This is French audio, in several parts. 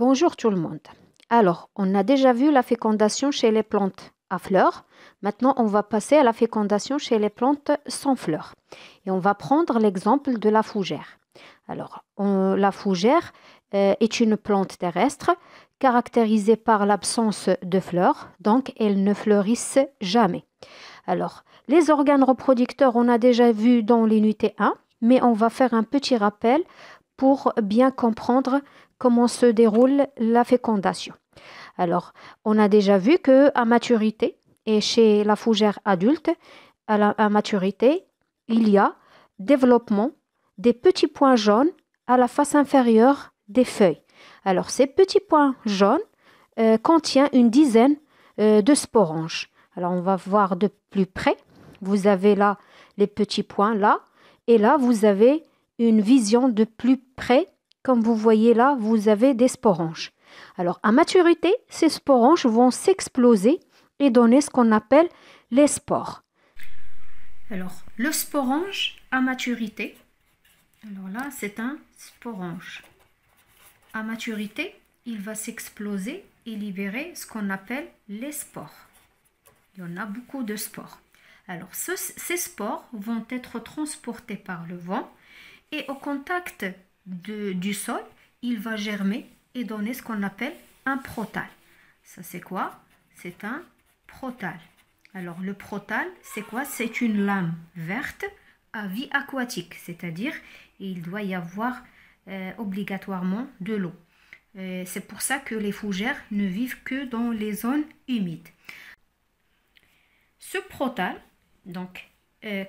Bonjour tout le monde. Alors, on a déjà vu la fécondation chez les plantes à fleurs. Maintenant, on va passer à la fécondation chez les plantes sans fleurs. Et on va prendre l'exemple de la fougère. Alors, la fougère est une plante terrestre caractérisée par l'absence de fleurs, donc elles ne fleurissent jamais. Alors, les organes reproducteurs, on a déjà vu dans l'unité 1, mais on va faire un petit rappel pour bien comprendre comment se déroule la fécondation. Alors, on a déjà vu que à maturité, et chez la fougère adulte, à maturité, il y a développement des petits points jaunes à la face inférieure des feuilles. Alors, ces petits points jaunes contiennent une dizaine de sporanges. Alors, on va voir de plus près. Vous avez là les petits points là, et là, vous avez une vision de plus près. Comme vous voyez là, vous avez des sporanges. Alors, à maturité, ces sporanges vont s'exploser et donner ce qu'on appelle les spores. Alors, le sporange à maturité, alors là, c'est un sporange. À maturité, il va s'exploser et libérer ce qu'on appelle les spores. Il y en a beaucoup de spores. Alors, ces spores vont être transportés par le vent et au contact du sol, il va germer et donner ce qu'on appelle un protale. Ça, c'est quoi? C'est un protale. Alors, le protale, c'est quoi? C'est une lame verte à vie aquatique, c'est-à-dire il doit y avoir obligatoirement de l'eau. C'est pour ça que les fougères ne vivent que dans les zones humides. Ce protale, donc,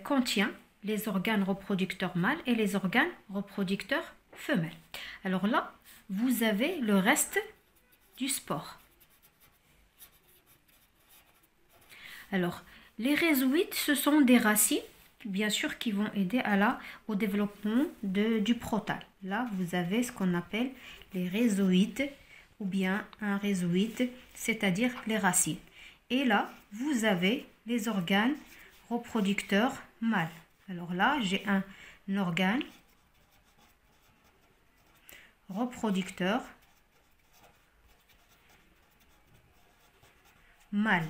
contient les organes reproducteurs mâles et les organes reproducteurs femelles. Alors là, vous avez le reste du spore. Alors, les rhizoïdes, ce sont des racines, bien sûr, qui vont aider au développement du protale. Là, vous avez ce qu'on appelle les rhizoïdes ou bien un rhizoïde, c'est-à-dire les racines. Et là, vous avez les organes reproducteurs mâles. Alors là, j'ai un organe reproducteur mâle.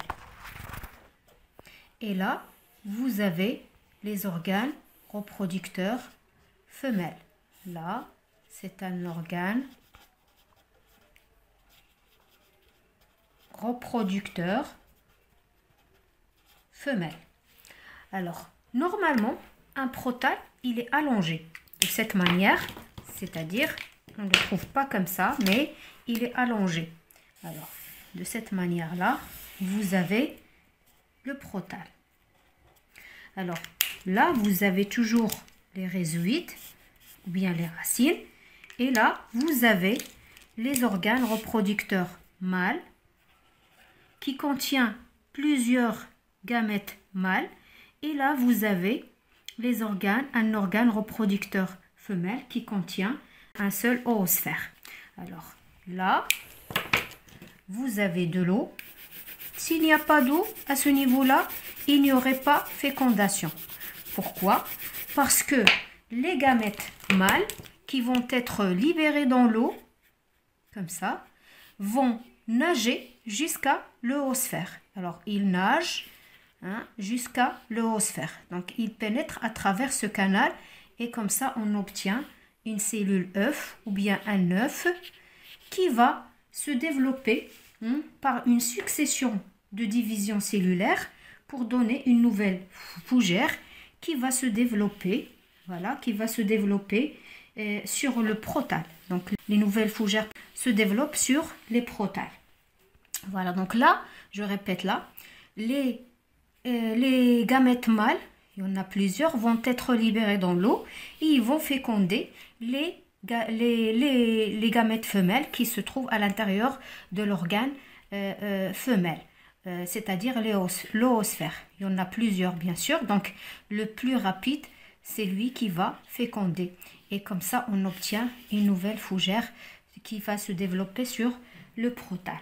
Et là, vous avez les organes reproducteurs femelles. Là, c'est un organe reproducteur femelle. Alors, normalement, un protale, il est allongé de cette manière, c'est-à-dire, on ne le trouve pas comme ça, mais il est allongé. Alors, de cette manière-là, vous avez le protale. Alors, là, vous avez toujours les rhizoïdes, ou bien les racines, et là, vous avez les organes reproducteurs mâles, qui contient plusieurs gamètes mâles, et là, vous avez un organe reproducteur femelle qui contient un seul oosphère. Alors là, vous avez de l'eau. S'il n'y a pas d'eau à ce niveau-là, il n'y aurait pas fécondation. Pourquoi? Parce que les gamètes mâles qui vont être libérées dans l'eau, comme ça, vont nager jusqu'à l'oosphère. Alors, ils nagent jusqu'à l'oosphère. Donc, ils pénètrent à travers ce canal et comme ça, on obtient une cellule œuf ou bien un œuf qui va se développer par une succession de divisions cellulaires pour donner une nouvelle fougère qui va se développer, sur le protale. Donc, les nouvelles fougères se développent sur les protales. Voilà, donc là, je répète là, les gamètes mâles, il y en a plusieurs, vont être libérés dans l'eau et ils vont féconder les gamètes femelles qui se trouvent à l'intérieur de l'organe femelle, c'est-à-dire l'oosphère. Il y en a plusieurs, bien sûr. Donc, le plus rapide, c'est lui qui va féconder. Et comme ça, on obtient une nouvelle fougère qui va se développer sur le protale.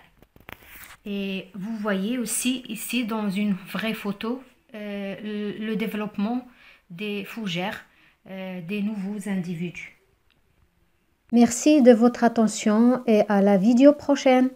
Et vous voyez aussi ici dans une vraie photo le développement des fougères des nouveaux individus. Merci de votre attention et à la vidéo prochaine.